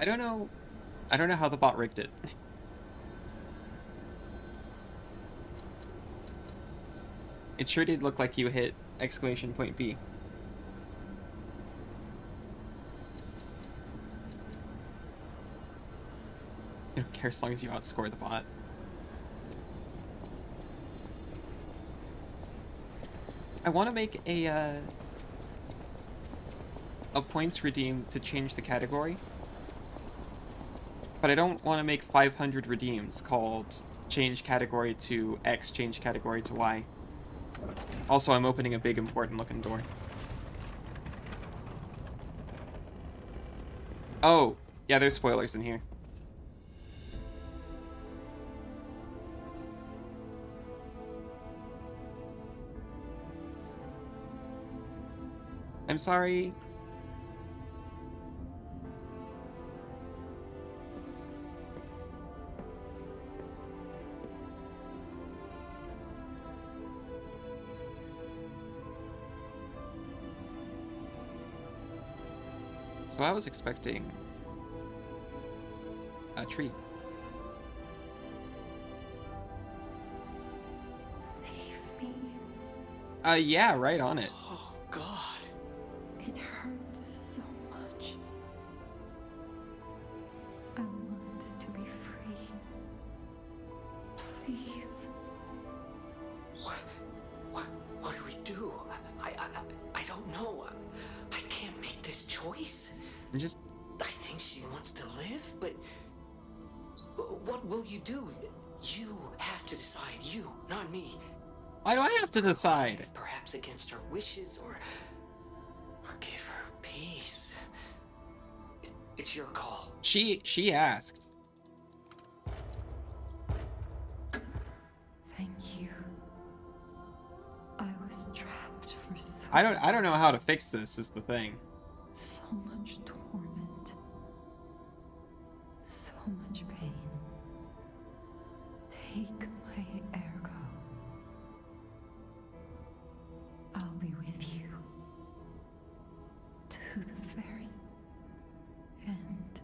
I don't know. I don't know how the bot rigged it. It sure did look like you hit exclamation point B. I don't care as long as you outscore the bot. I want to make a points redeem to change the category, but I don't want to make 500 redeems called change category to X, change category to Y. Also, I'm opening a big important looking door. Oh, yeah, there's spoilers in here. I'm sorry. So I was expecting a treat. Save me. Yeah, right on it. Oh, God. It hurts so much. I want to be free. Please. What do we do? I don't know. I can't make this choice. I'm just... I think she wants to live, but what will you do? You have to decide. You, not me. Why do I have to decide? Perhaps against her wishes, or give her peace. It's your call. She asked. Thank you. I was trapped for so I don't know how to fix this is the thing. so much torment. So much pain. Take my ergo. I'll be with you to the very end.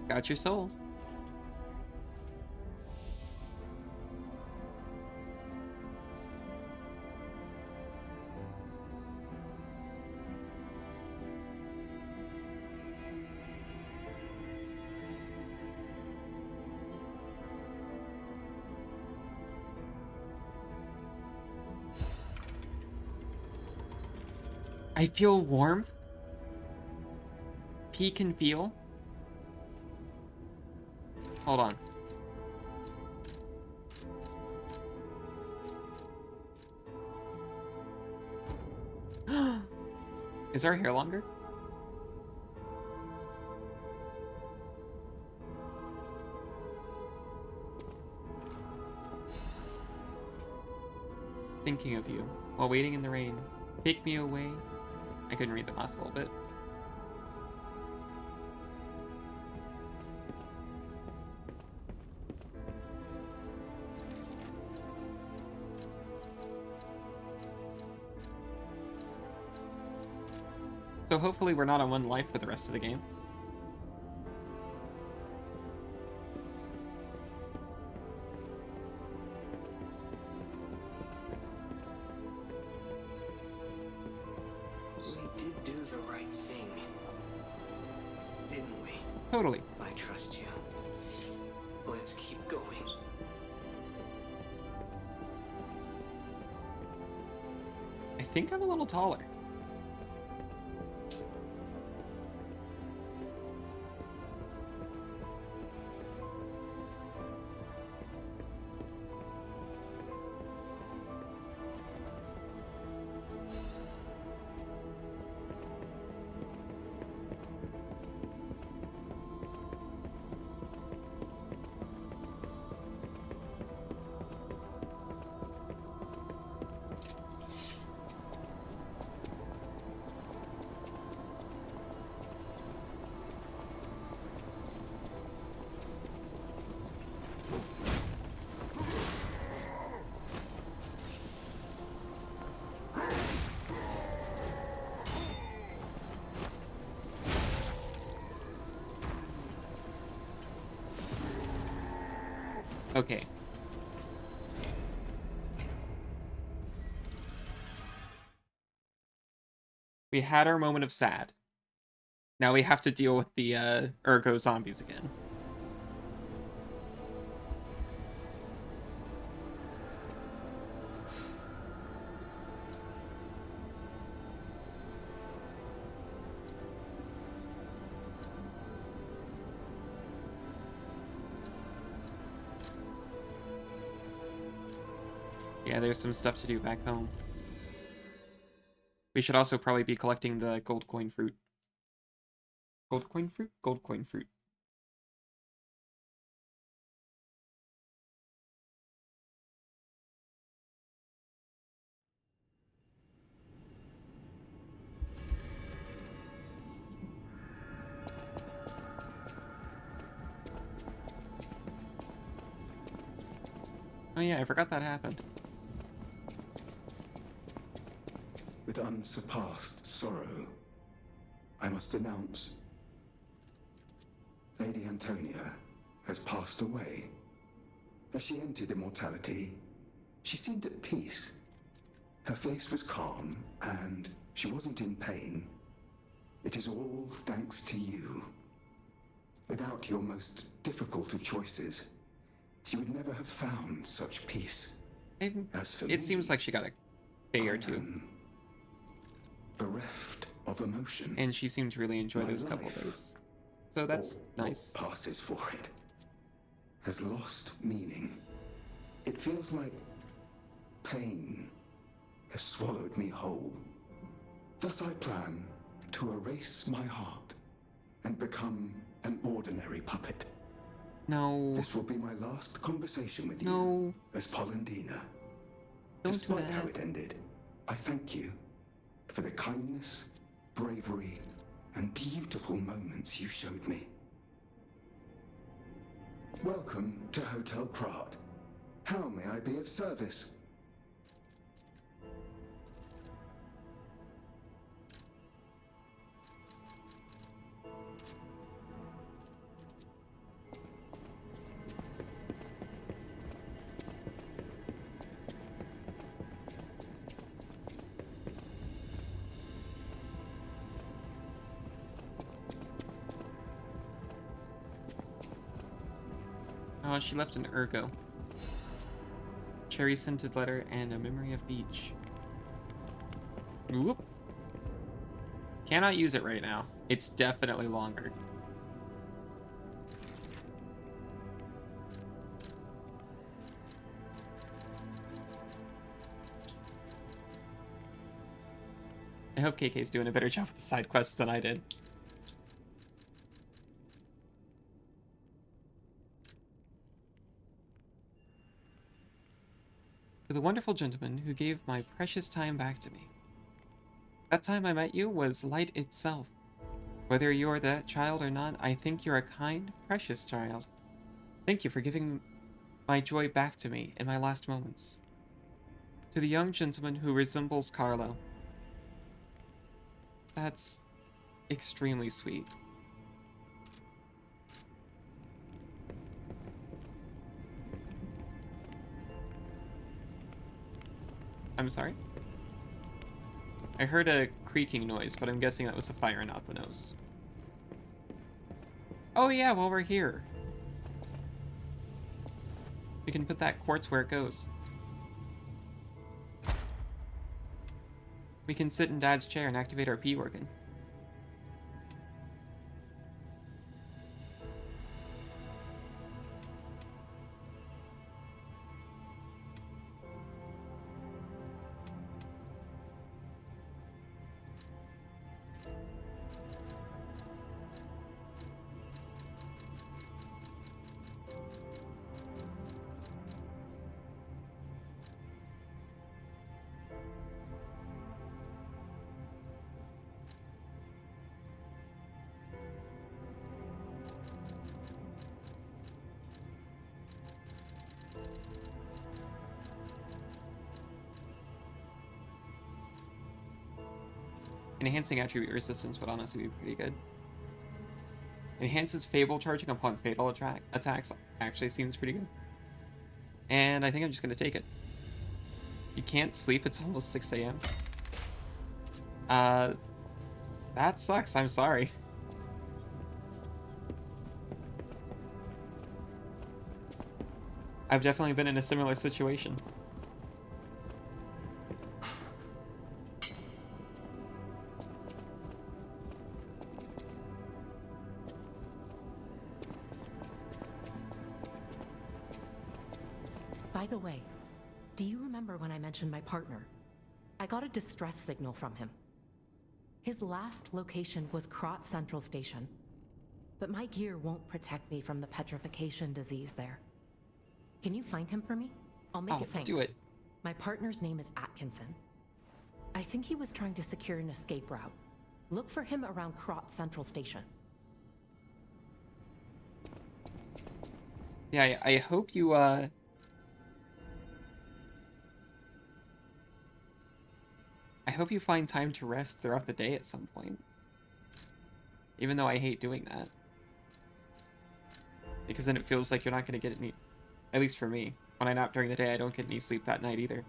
Got your soul. I feel warmth. P can feel. Hold on. Is our hair longer? Thinking of you while waiting in the rain. Take me away. I couldn't read the last little bit. So hopefully we're not on one life for the rest of the game. We did do the right thing, didn't we? Totally. I trust you. Let's keep going. I think I'm a little taller. Okay. We had our moment of sad. Now we have to deal with the Ergo zombies again. Yeah, there's some stuff to do back home. We should also probably be collecting the gold coin fruit. Gold coin fruit? Gold coin fruit. Oh yeah, I forgot that happened. With unsurpassed sorrow, I must announce Lady Antonia has passed away. As she entered immortality, she seemed at peace. Her face was calm, and she wasn't in pain. It is all thanks to you. Without your most difficult of choices, she would never have found such peace. As for It me, seems like she got a day or two. Bereft of emotion. And she seemed to really enjoy My those couple life, days. So that's or nice. what passes for it, has lost meaning. It feels like pain has swallowed me whole. Thus I plan to erase my heart and become an ordinary puppet. No. This will be my last conversation with No. you as Polendina. Don't do Despite how that. it ended, I thank you for the kindness, bravery, and beautiful moments you showed me. Welcome to Hotel Krat. How may I be of service? Oh, she left an Ergo. Cherry scented letter and a memory of beach. Whoop. Cannot use it right now. It's definitely longer. I hope KK's doing a better job with the side quests than I did. To the wonderful gentleman who gave my precious time back to me. That time I met you was light itself. Whether you're that child or not, I think you're a kind, precious child. Thank you for giving my joy back to me in my last moments. To the young gentleman who resembles Carlo. That's extremely sweet. I'm sorry? I heard a creaking noise, but I'm guessing that was the fire, not the nose. Oh yeah, while we're here. We can put that quartz where it goes. We can sit in Dad's chair and activate our P organ. Enhancing attribute resistance would honestly be pretty good. Enhances Fable charging upon fatal attacks actually seems pretty good. And I think I'm just gonna take it. You can't sleep, it's almost 6 a.m. That sucks, I'm sorry. I've definitely been in a similar situation. By the way, do you remember when I mentioned my partner? I got a distress signal from him. His last location was Krot Central Station, but my gear won't protect me from the petrification disease there. Can you find him for me? I'll make it thanks. Do it. My partner's name is Atkinson. I think he was trying to secure an escape route. Look for him around Krot Central Station. Yeah, I hope you, I hope you find time to rest throughout the day at some point. Even though I hate doing that. Because then it feels like you're not going to get any... At least for me. When I nap during the day, I don't get any sleep that night either.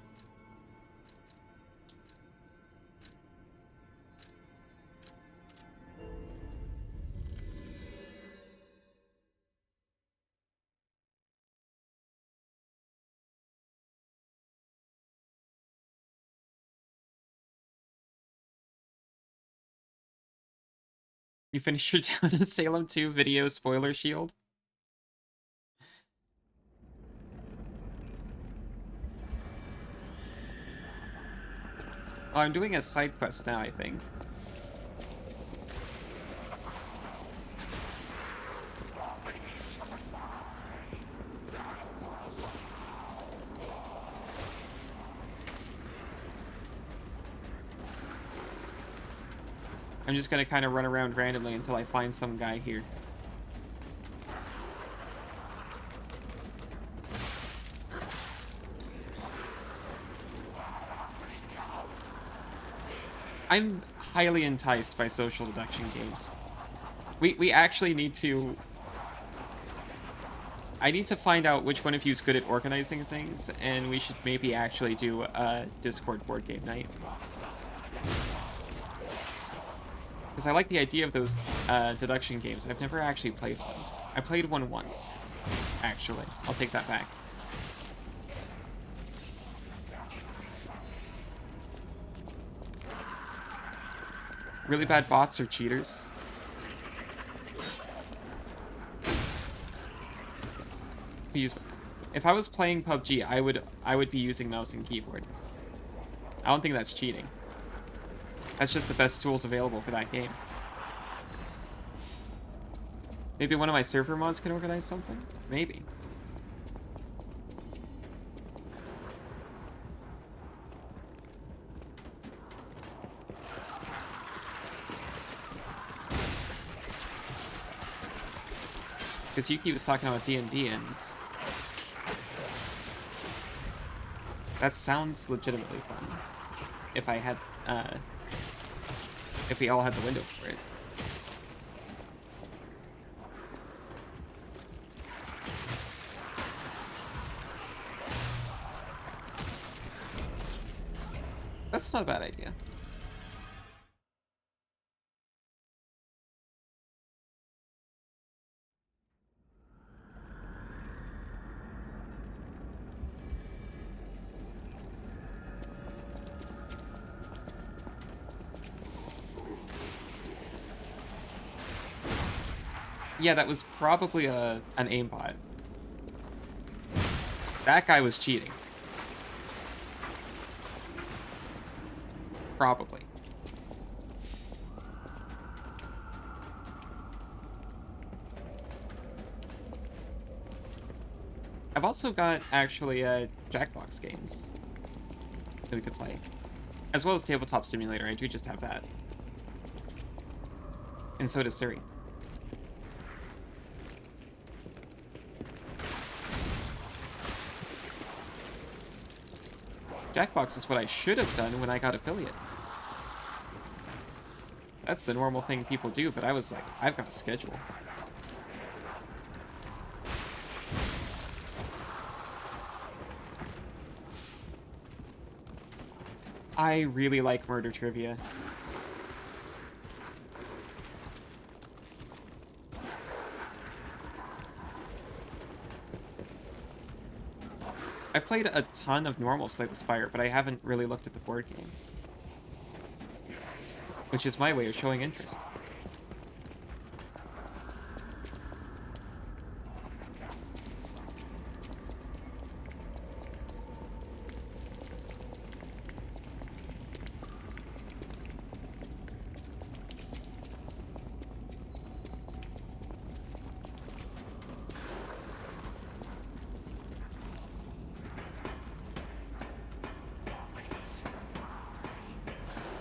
You finished your Town of Salem 2 video spoiler shield? Oh, I'm doing a side quest now, I think. I'm just gonna kind of run around randomly until I find some guy here. I'm highly enticed by social deduction games. We actually need to... I need to find out which one of you is good at organizing things, and we should maybe actually do a Discord board game night. Because I like the idea of those deduction games. I've never actually played one. I played one once, actually. I'll take that back. Really bad bots or cheaters. If I was playing PUBG, I would be using mouse and keyboard. I don't think that's cheating. That's just the best tools available for that game. Maybe one of my server mods can organize something? Maybe. Because Yuki was talking about D&D, and that sounds legitimately fun. If I had, if we all had the window for it. That's not a bad idea. Yeah, that was probably an aimbot. That guy was cheating. Probably. I've also got, actually, Jackbox games that we could play. As well as Tabletop Simulator, I do just have that. And so does Suri. Jackbox is what I should have done when I got affiliate. That's the normal thing people do, but I was like, I've got a schedule. I really like murder trivia. I've played a ton of normal Slay the Spire, but I haven't really looked at the board game. Which is my way of showing interest.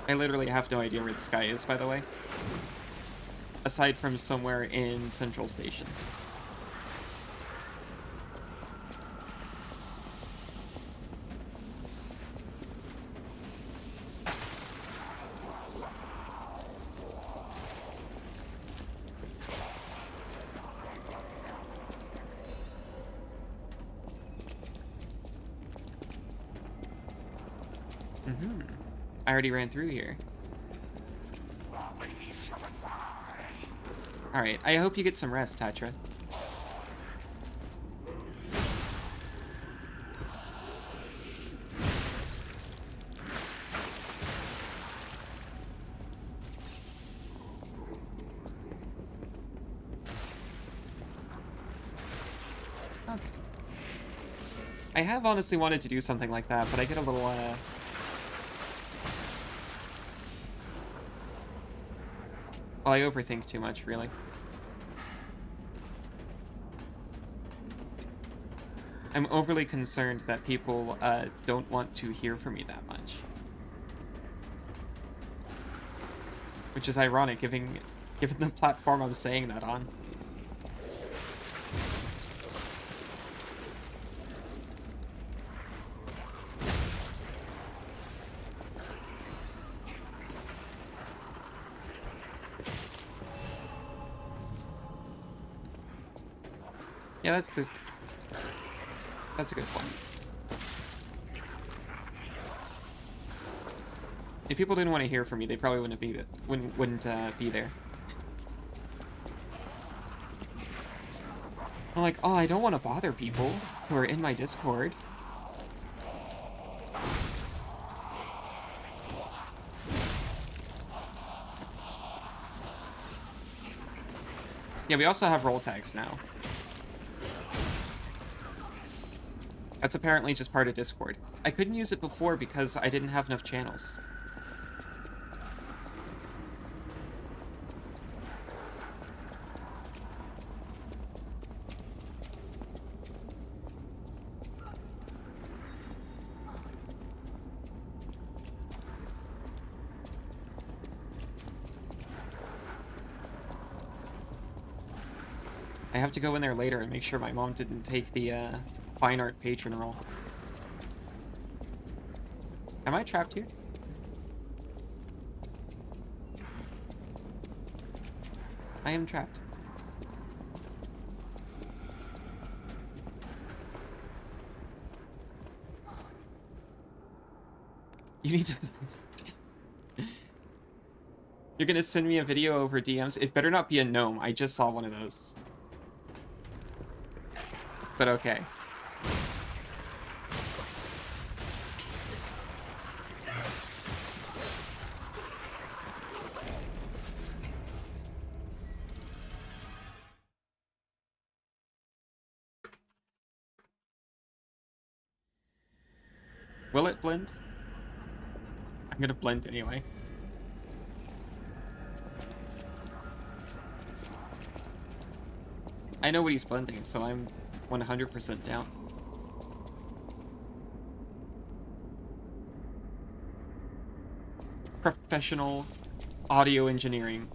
I literally have no idea where the sky is, by the way. Aside from somewhere in Central Station. I already ran through here. Alright, I hope you get some rest, Tatra. Okay. I have honestly wanted to do something like that, but I get a little, well, I overthink too much, really. I'm overly concerned that people don't want to hear from me that much. Which is ironic, given the platform I'm saying that on. Yeah, that's a good point. If people didn't want to hear from me, they probably wouldn't be be there. I'm like, oh, I don't want to bother people who are in my Discord. Yeah, we also have roll tags now. That's apparently just part of Discord. I couldn't use it before because I didn't have enough channels. I have to go in there later and make sure my mom didn't take the fine art patron role. Am I trapped here? I am trapped. You need to... You're gonna send me a video over DMs? It better not be a gnome. I just saw one of those. But okay. Will it blend? I'm gonna blend anyway. I know what he's blending, so I'm 100% down. Professional audio engineering.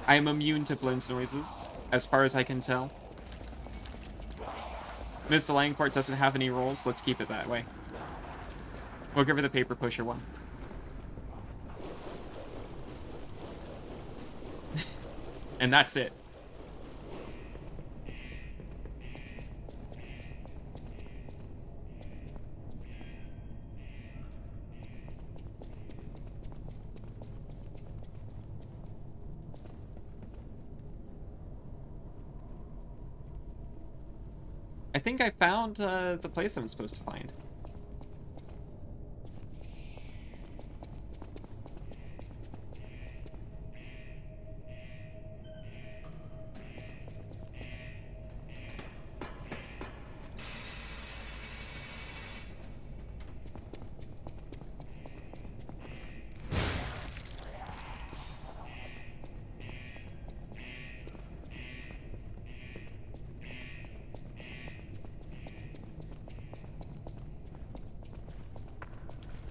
I am immune to blend noises, as far as I can tell. Mr. Langport doesn't have any rolls. Let's keep it that way. We'll give her the paper pusher one. And that's it. I think I found the place I'm supposed to find.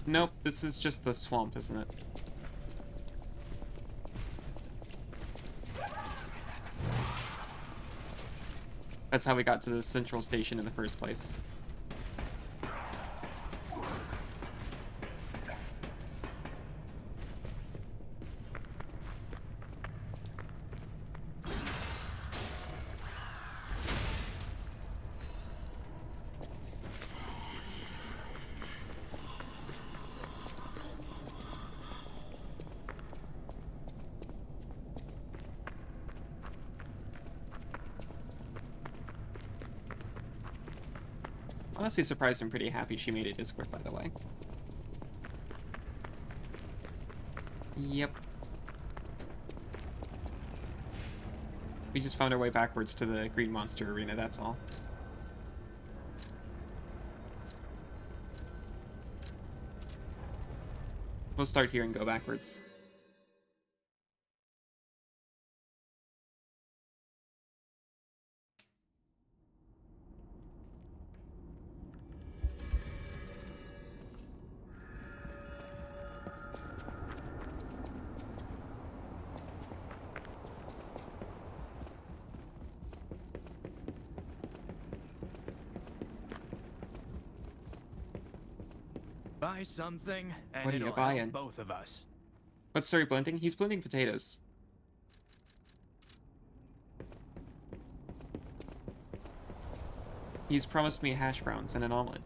Nope, this is just the swamp, isn't it? That's how we got to the central station in the first place. Honestly surprised and pretty happy she made a Discord, by the way. Yep. We just found our way backwards to the Green Monster Arena, that's all. We'll start here and go backwards. Buy something, and What are you it'll buying? help both of us. What's Surrey blending? He's blending potatoes. He's promised me hash browns and an omelet.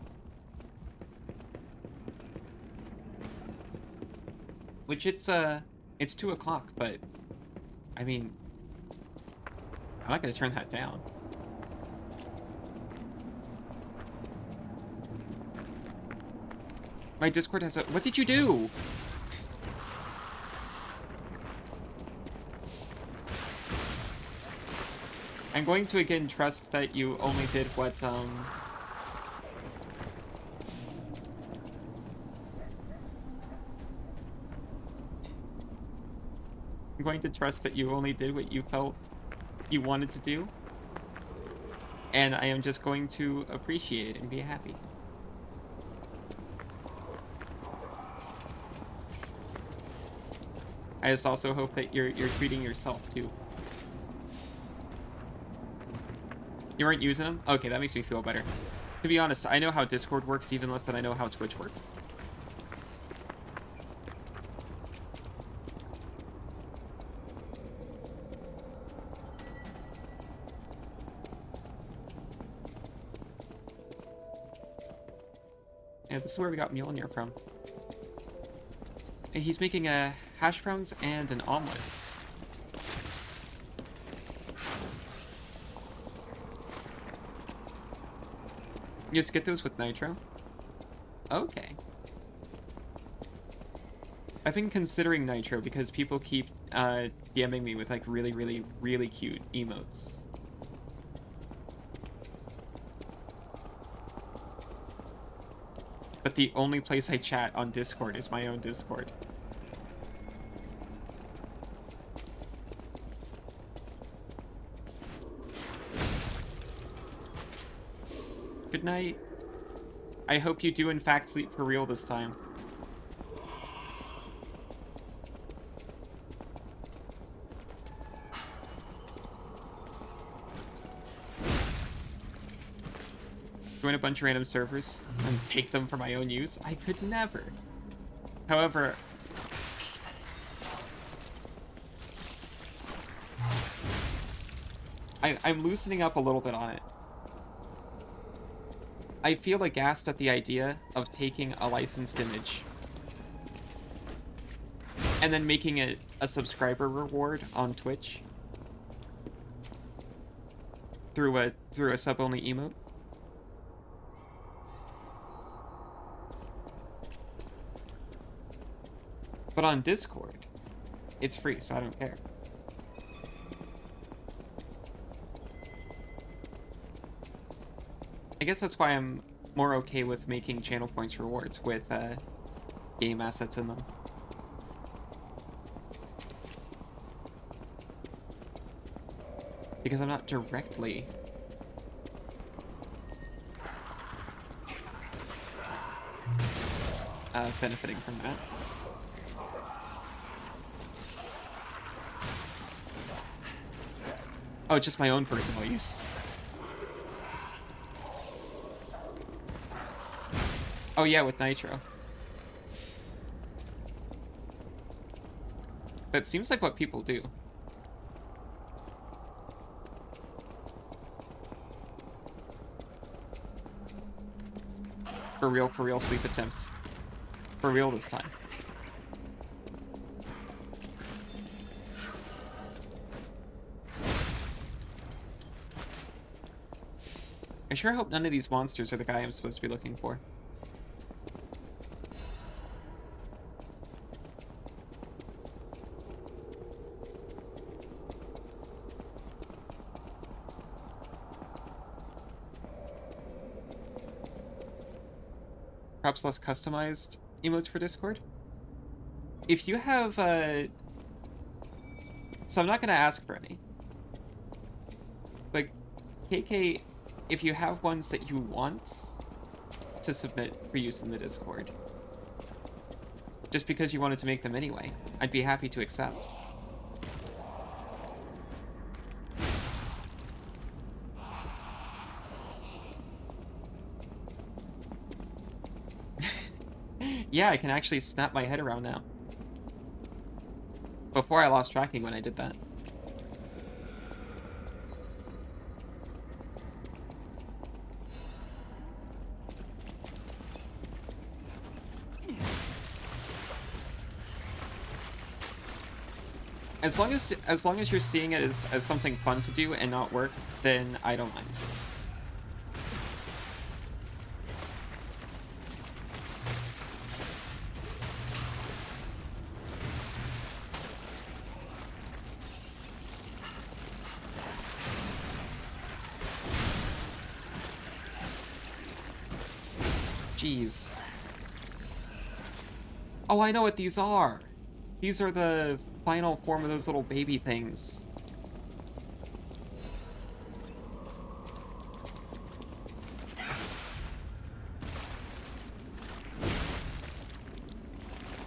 Which it's 2 o'clock, but I mean, I'm not gonna turn that down. My Discord has a... What did you do? I'm going to again trust that you only did what, I'm going to trust that you only did what you felt you wanted to do. And I am just going to appreciate it and be happy. I just also hope that you're treating yourself too. You weren't using them? Okay, that makes me feel better. To be honest, I know how Discord works even less than I know how Twitch works. Yeah, this is where we got Mjolnir from. And he's making a hash browns and an omelet. You just get those with nitro? Okay. I've been considering nitro because people keep DMing me with like really, really, really cute emotes. But the only place I chat on Discord is my own Discord. Good night. I hope you do in fact sleep for real this time. Join a bunch of random servers and take them for my own use? I could never. However, I'm loosening up a little bit on it. I feel aghast at the idea of taking a licensed image and then making it a subscriber reward on Twitch through a sub-only emote. But on Discord, it's free, so I don't care. I guess that's why I'm more okay with making channel points rewards with game assets in them. Because I'm not directly benefiting from that. Oh, just my own personal use. Oh yeah, with Nitro. That seems like what people do. For real sleep attempt. For real this time. I sure hope none of these monsters are the guy I'm supposed to be looking for. Perhaps less customized emotes for Discord. If you have, so I'm not going to ask for any. Like, KK, if you have ones that you want to submit for use in the Discord, just because you wanted to make them anyway, I'd be happy to accept. Yeah, I can actually snap my head around now. Before I lost tracking when I did that. As long as you're seeing it as something fun to do and not work, then I don't mind. Jeez. Oh, I know what these are. These are the final form of those little baby things.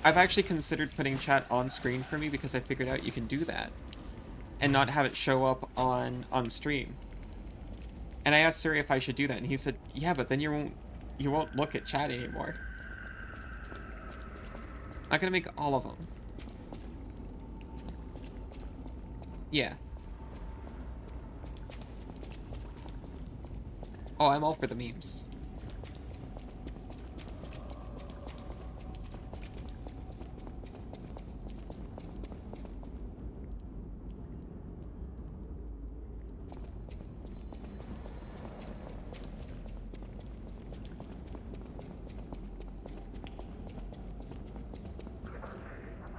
I've actually considered putting chat on screen for me because I figured out you can do that and not have it show up on stream. And I asked Siri if I should do that, and he said, "Yeah, but then you won't look at chat anymore." I'm not gonna make all of them. Yeah. Oh, I'm all for the memes.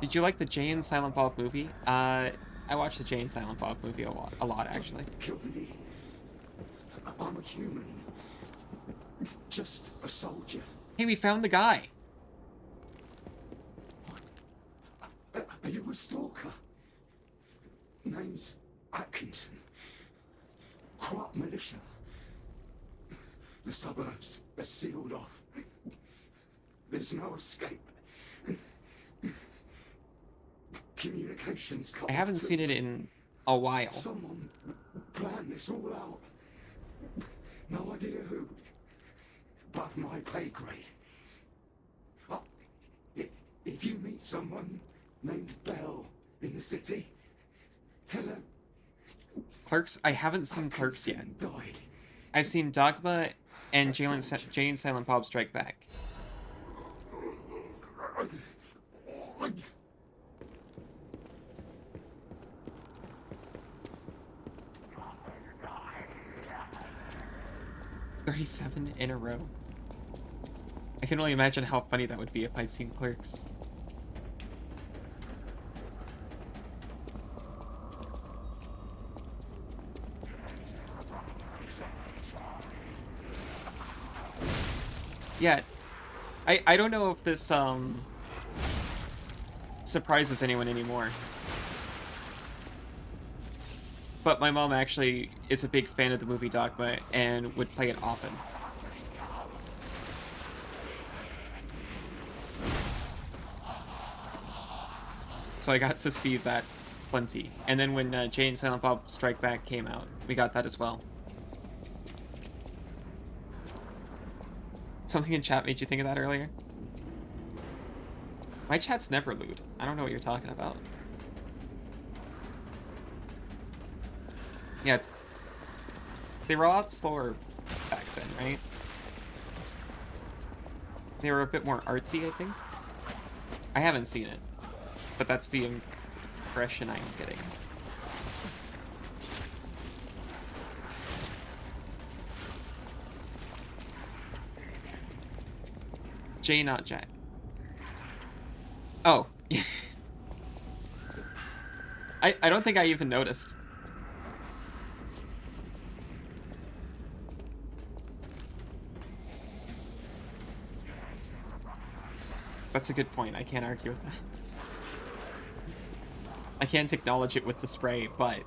Did you like the Jay and Silent Bob movie? I watched the Jay and Silent Bob movie a lot actually. Kill me. I'm a human. Just a soldier. Hey, we found the guy. Are you a stalker? Name's Atkinson. Crop militia. The suburbs are sealed off. There's no escape. Communications cut I haven't off seen it in a while. Someone planned this all out. No idea who. Above my pay grade. Oh, if you meet someone named Belle in the city, tell her. Clerks? I haven't seen Clerks yet. Died. I've seen Dogma and Jay and Silent Bob Strike Back. $37 in a row. I can only imagine how funny that would be if I'd seen Clerks. Yeah, I don't know if this surprises anyone anymore. But my mom actually is a big fan of the movie Dogma and would play it often. So I got to see that plenty. And then when Jay and Silent Bob Strike Back came out, we got that as well. Something in chat made you think of that earlier? My chat's never lewd. I don't know what you're talking about. Yeah, they were a lot slower back then, right? They were a bit more artsy, I think. I haven't seen it, but that's the impression I'm getting. Jay, not Jack. Oh. I don't think I even noticed. That's a good point. I can't argue with that. I can't acknowledge it with the spray, but...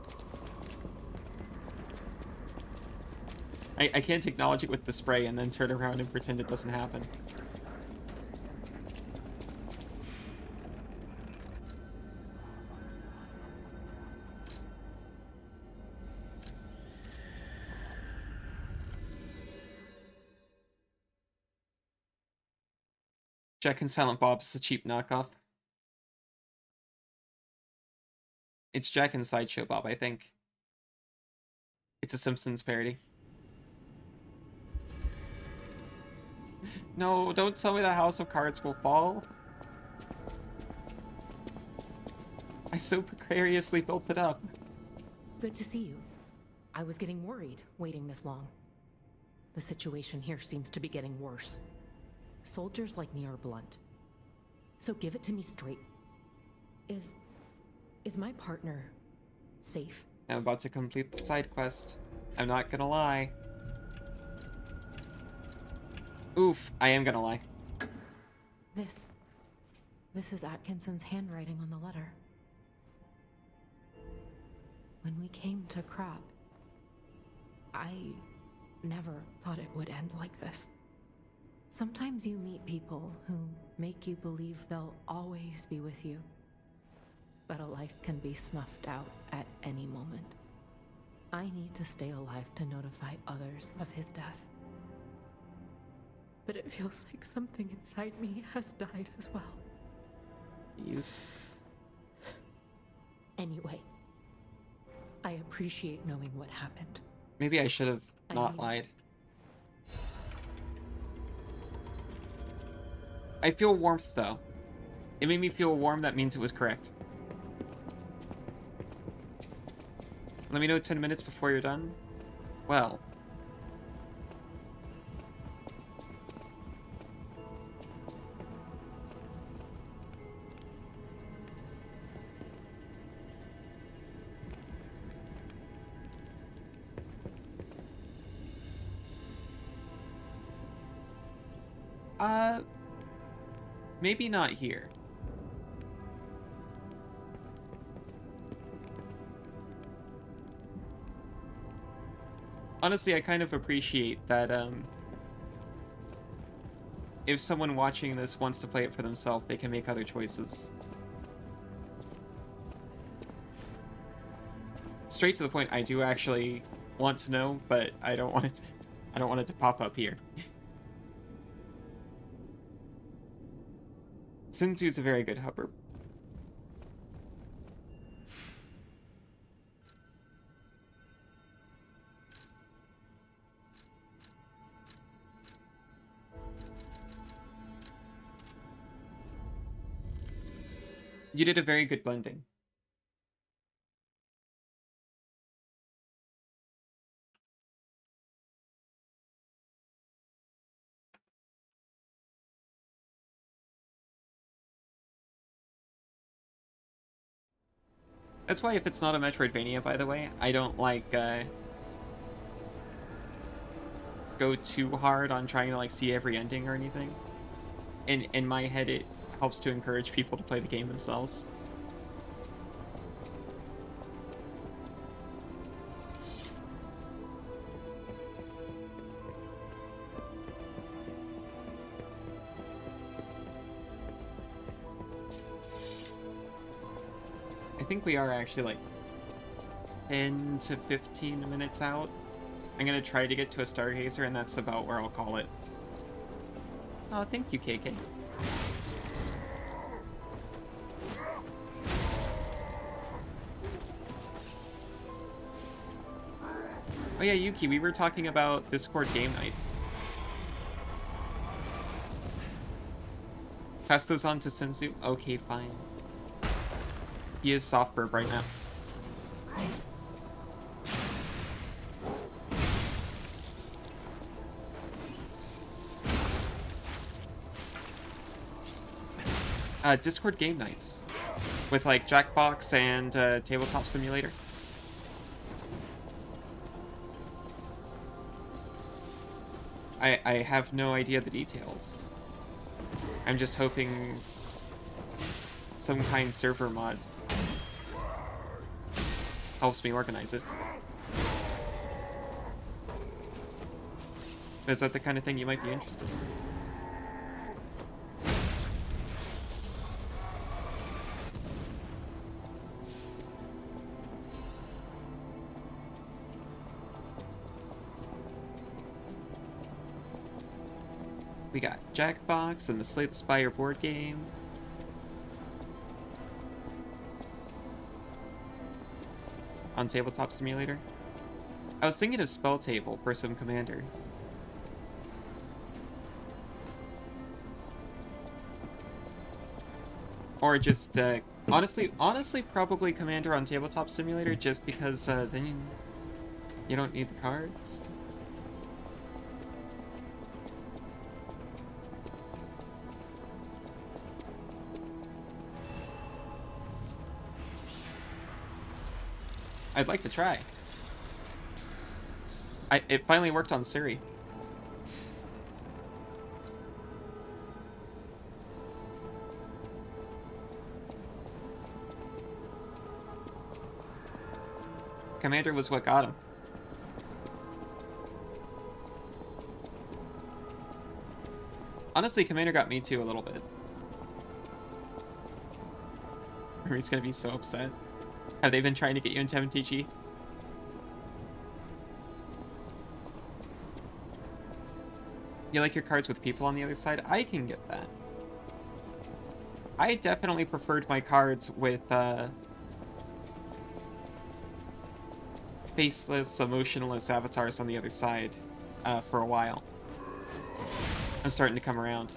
I can't acknowledge it with the spray and then turn around and pretend it doesn't happen. Jack and Silent Bob's the cheap knockoff. It's Jack and Sideshow Bob, I think. It's a Simpsons parody. No, don't tell me the House of Cards will fall. I so precariously built it up. Good to see you. I was getting worried waiting this long. The situation here seems to be getting worse. Soldiers like me are blunt. So give it to me straight. Is my partner safe? I'm about to complete the side quest. I'm not gonna lie. Oof, I am gonna lie. This is Atkinson's handwriting on the letter. When we came to Crop, I never thought it would end like this. Sometimes you meet people who make you believe they'll always be with you. But a life can be snuffed out at any moment. I need to stay alive to notify others of his death. But it feels like something inside me has died as well. Jeez. Anyway, I appreciate knowing what happened. Maybe I should have not lied. I feel warmth, though. It made me feel warm, that means it was correct. Let me know 10 minutes before you're done. Well. Maybe not here. Honestly, I kind of appreciate that, if someone watching this wants to play it for themselves, they can make other choices. Straight to the point, I do actually want to know, but I don't want it to pop up here. Sinzu's a very good hubber. You did a very good blending. That's why if it's not a Metroidvania, by the way, I don't like, go too hard on trying to like see every ending or anything. In my head, it helps to encourage people to play the game themselves. I think we are actually like 10 to 15 minutes out. I'm gonna try to get to a Stargazer, and that's about where I'll call it. Oh, thank you, KK. Oh yeah, Yuki, we were talking about Discord game nights. Pass those on to Senzu? Okay, fine. He is soft burp right now. Discord game nights. With like Jackbox and Tabletop Simulator. I have no idea the details. I'm just hoping some kind server mod helps me organize it. Is that the kind of thing you might be interested in? We got Jackbox and the Slay the Spire board game. On Tabletop Simulator. I was thinking of Spell Table for some Commander. Or just, honestly, probably Commander on Tabletop Simulator, just because then you don't need the cards. I'd like to try. It finally worked on Siri. Commander was what got him. Honestly, Commander got me too a little bit. He's gonna be so upset. Have they been trying to get you into MTG? You like your cards with people on the other side? I can get that. I definitely preferred my cards with, faceless, emotionless avatars on the other side, for a while. I'm starting to come around.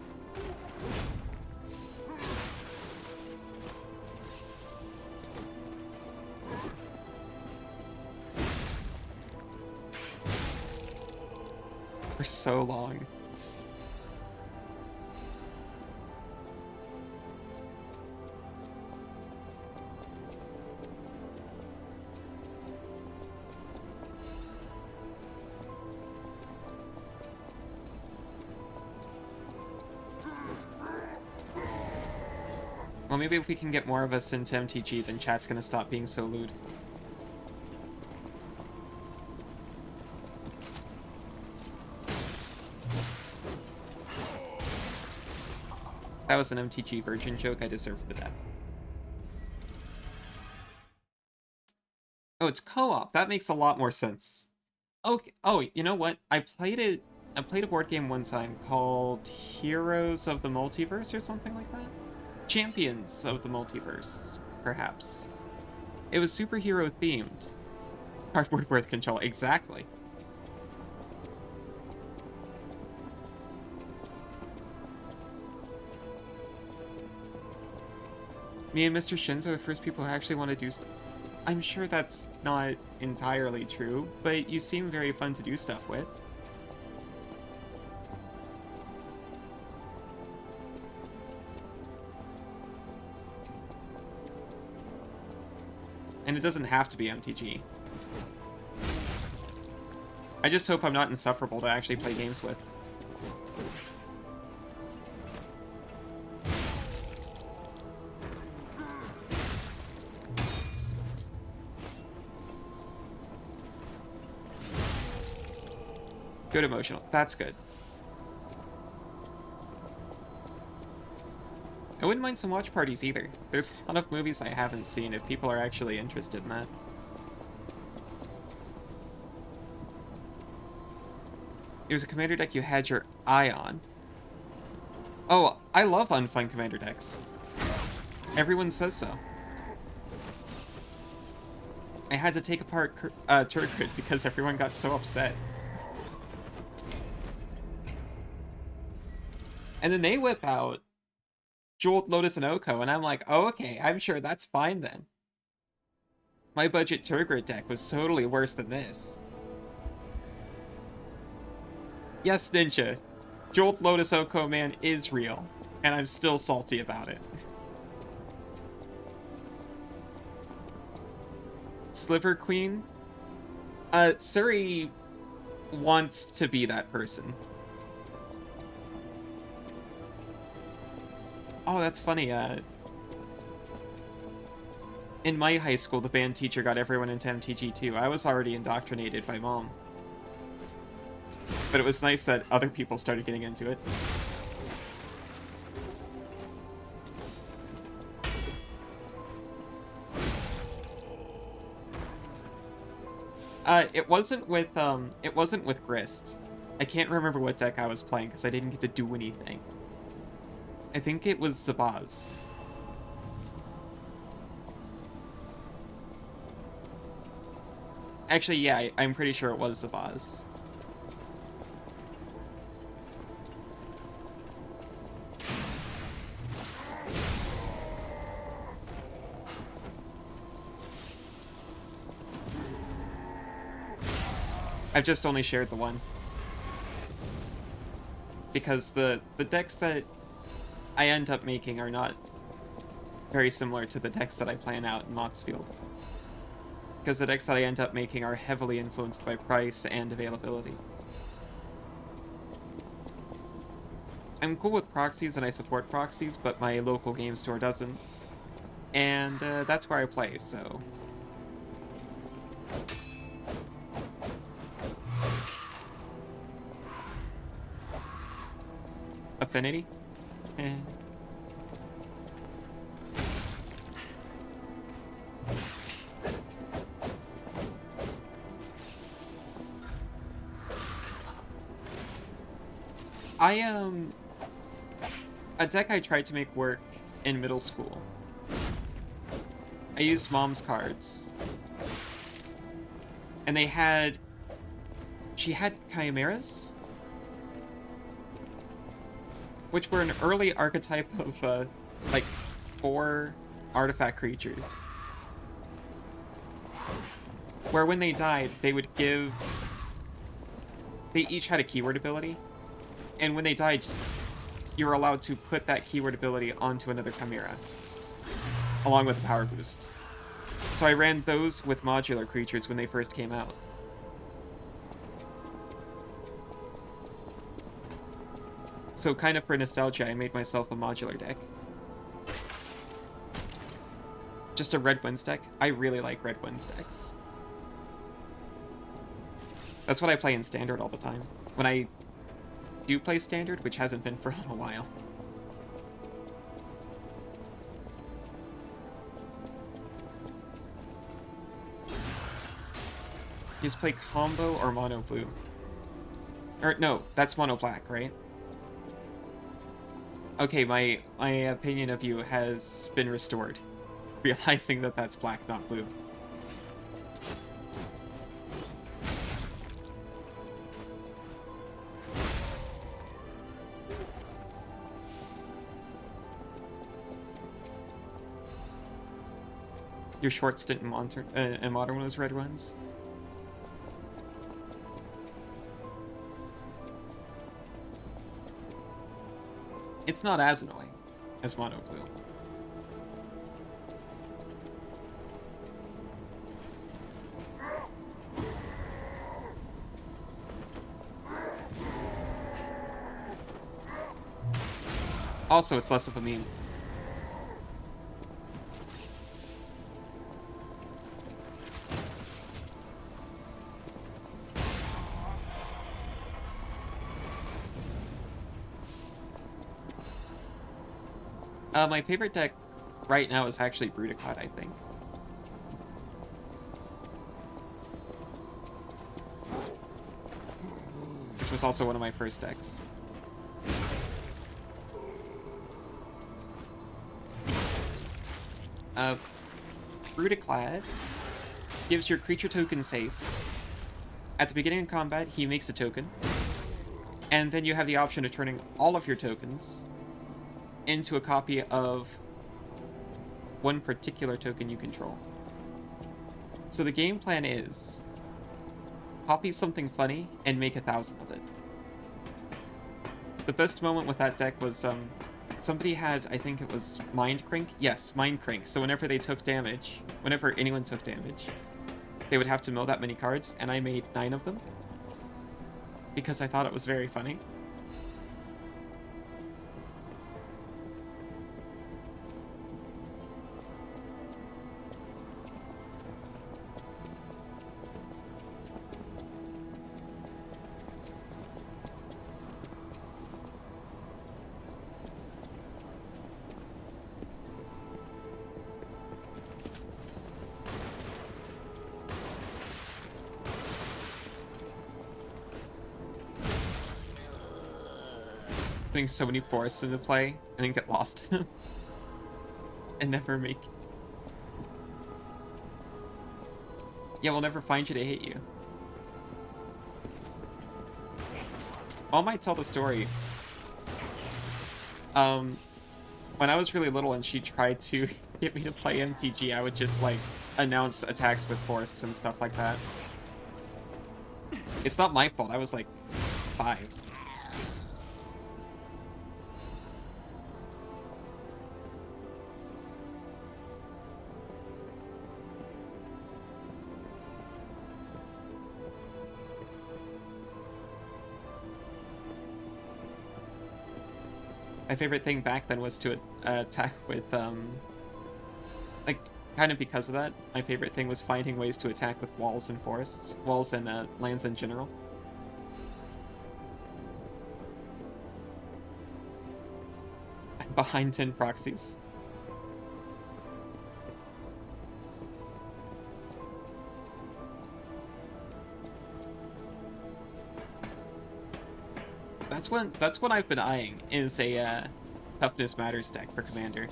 For so long. Well, maybe if we can get more of us into MTG, then chat's gonna stop being so lewd. That was an MTG virgin joke. I deserved the death. Oh, it's co-op. That makes a lot more sense. Okay. Oh, you know what? I played a board game one time called Heroes of the Multiverse or something like that. Champions of the Multiverse, perhaps. It was superhero themed. Cardboard birth control, exactly. Me and Mr. Shins are the first people who actually want to do stuff. I'm sure that's not entirely true, but you seem very fun to do stuff with. And it doesn't have to be MTG. I just hope I'm not insufferable to actually play games with. Good emotional. That's good. I wouldn't mind some watch parties either. There's a lot of movies I haven't seen if people are actually interested in that. It was a commander deck you had your eye on. Oh, I love unfun commander decks. Everyone says so. I had to take apart Turgid because everyone got so upset. And then they whip out Jeweled Lotus and Oko, and I'm like, oh, okay, I'm sure that's fine then. My budget Turgid deck was totally worse than this. Yes, Ninja, Jeweled Lotus Oko Man is real, and I'm still salty about it. Sliver Queen? Suri wants to be that person. Oh, that's funny. In my high school, the band teacher got everyone into MTG too. I was already indoctrinated by Mom. But it was nice that other people started getting into it. It wasn't with Grist. I can't remember what deck I was playing because I didn't get to do anything. I think it was Zabaz. Actually, yeah, I'm pretty sure it was Zabaz. I've just only shared the one. Because the decks that I end up making are not very similar to the decks that I plan out in Moxfield. Because the decks that I end up making are heavily influenced by price and availability. I'm cool with proxies and I support proxies, but my local game store doesn't. And that's where I play, so... Affinity? Eh. A deck I tried to make work in middle school. I used Mom's cards. And she had Chimeras? Which were an early archetype of, like, 4 artifact creatures. Where when they died, they would give... They each had a keyword ability. And when they died, you were allowed to put that keyword ability onto another Chimera. Along with a power boost. So I ran those with modular creatures when they first came out. So kind of for nostalgia, I made myself a modular deck. Just a Red Winds deck. I really like Red Winds decks. That's what I play in Standard all the time. When I do play Standard, which hasn't been for a little while. You just play combo or mono blue. Or no, that's mono black, right? Okay, my opinion of you has been restored. Realizing that that's black, not blue. Your short stint in Modern was Red Ones? It's not as annoying as Mono Blue. Also, it's less of a meme. My favorite deck right now is actually Brutacod, I think. Which was also one of my first decks. Brutaclad gives your creature tokens haste. At the beginning of combat, he makes a token. And then you have the option of turning all of your tokens into a copy of one particular token you control. So the game plan is copy something funny and make 1,000 of it. The best moment with that deck was somebody had, I think it was Mind Crank? Yes, Mind Crank. So whenever they took damage, whenever anyone took damage, they would have to mill that many cards, and I made 9 of them because I thought it was very funny. Putting so many forests into play and then get lost and never make. Yeah, we'll never find you to hit you. I might tell the story. When I was really little and she tried to get me to play MTG, I would just like announce attacks with forests and stuff like that. It's not my fault. I was like 5. My favorite thing back then was to attack with, like, kind of because of that, my favorite thing was finding ways to attack with walls and forests. Walls and lands in general. I'm behind 10 proxies. That's what I've been eyeing, is a Toughness Matters deck for Commander.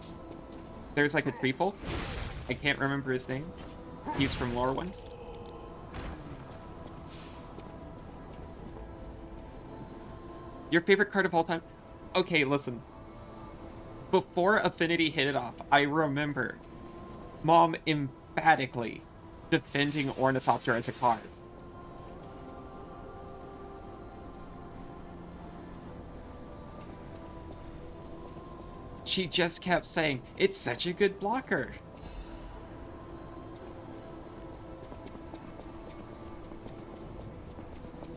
There's like a triple. I can't remember his name. He's from Lorwyn. Your favorite card of all time? Okay, listen. Before Affinity hit it off, I remember Mom emphatically defending Ornithopter as a card. She just kept saying, it's such a good blocker.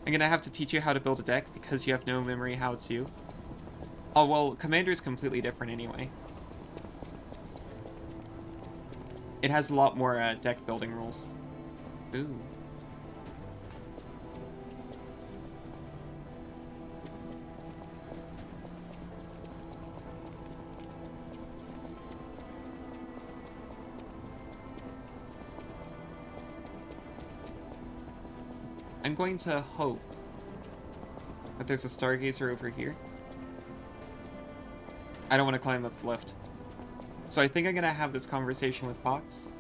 I'm gonna have to teach you how to build a deck because you have no memory how to. Oh, well, Commander is completely different anyway. It has a lot more deck building rules. Ooh. I'm going to hope that there's a Stargazer over here. I don't want to climb up the lift. So I think I'm going to have this conversation with Fox.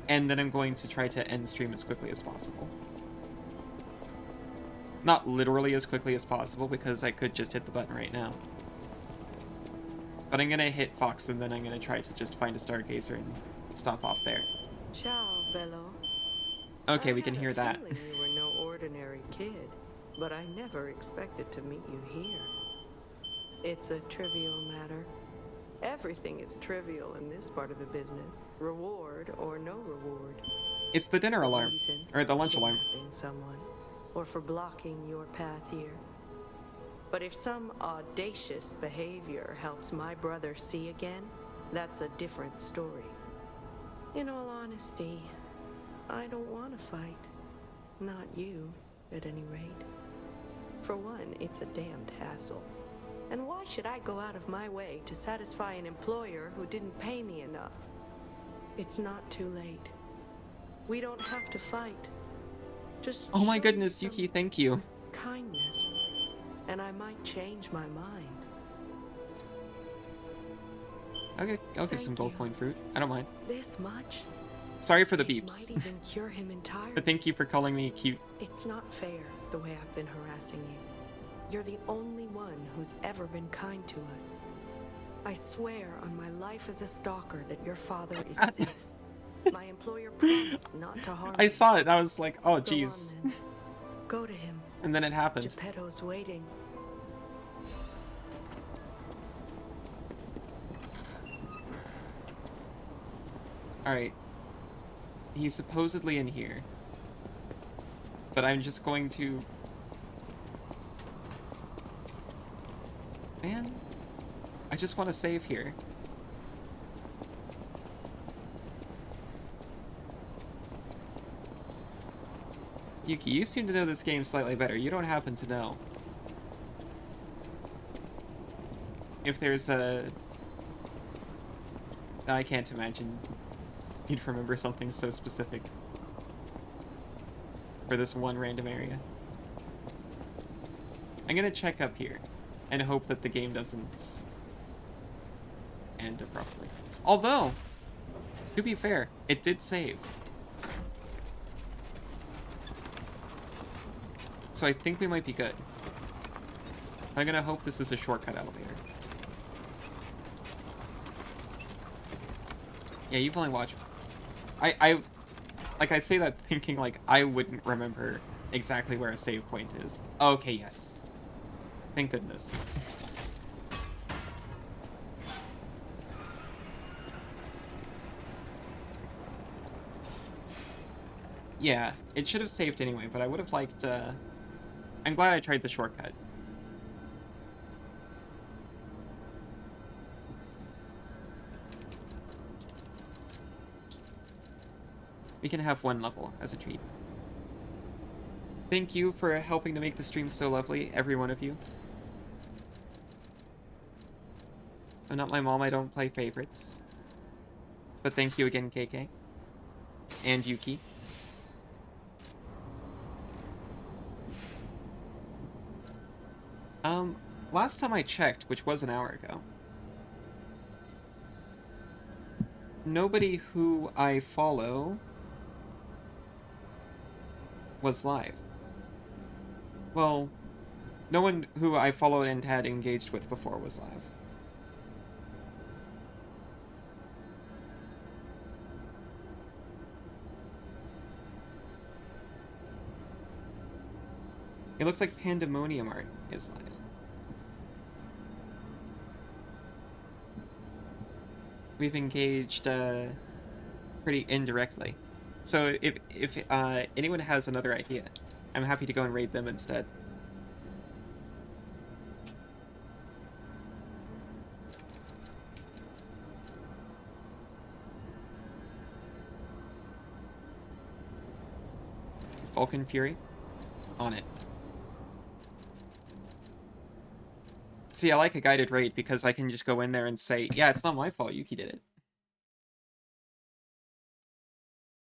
And then I'm going to try to end stream as quickly as possible. Not literally as quickly as possible, because I could just hit the button right now. But I'm going to hit Fox, and then I'm going to try to just find a Stargazer and stop off there. Ciao, Bello. Okay, we can hear that. I had a feeling you were no ordinary kid, but I never expected to meet you here. It's a trivial matter. Everything is trivial in this part of the business. Reward or no reward. It's the dinner alarm, or the lunch alarm. Someone, or for blocking your path here. But if some audacious behavior helps my brother see again, that's a different story. In all honesty, I don't want to fight. Not you, at any rate. For one, it's a damned hassle. And why should I go out of my way to satisfy an employer who didn't pay me enough? It's not too late. We don't have to fight. Just Oh my show goodness, some Yuki, thank you. kindness, and I might change my mind. Okay, I'll give Thank some gold you. coin fruit. I don't mind. This much? Sorry for the It beeps. might even cure him entirely. But thank you for calling me cute. It's not fair the way I've been harassing you. You're the only one who's ever been kind to us. I swear on my life as a stalker that your father is safe. My employer promised not to harm I him. saw it. I was like, oh, Go on, jeez. then. Go to him. And then it happened. Geppetto's waiting. Alright. He's supposedly in here. But I'm just going to... Man. I just want to save here. Yuki, you seem to know this game slightly better. You don't happen to know if there's a... I can't imagine you'd remember something so specific for this one random area. I'm gonna check up here and hope that the game doesn't end abruptly. Although, to be fair, it did save. So I think we might be good. I'm gonna hope this is a shortcut elevator. Yeah, you've only watched... Like, I say that thinking, like, I wouldn't remember exactly where a save point is. Okay, yes. Thank goodness. Yeah, it should have saved anyway, but I would have liked, I'm glad I tried the shortcut. We can have one level as a treat. Thank you for helping to make the stream so lovely, every one of you. I'm not my mom, I don't play favorites. But thank you again, KK. And Yuki. Last time I checked, which was an hour ago, nobody who I follow was live. Well, no one who I followed and had engaged with before was live. It looks like Pandemonium Art is live. We've engaged pretty indirectly. So if anyone has another idea, I'm happy to go and raid them instead. Vulcan Fury? On it. See, I like a guided raid because I can just go in there and say, yeah, it's not my fault, Yuki did it.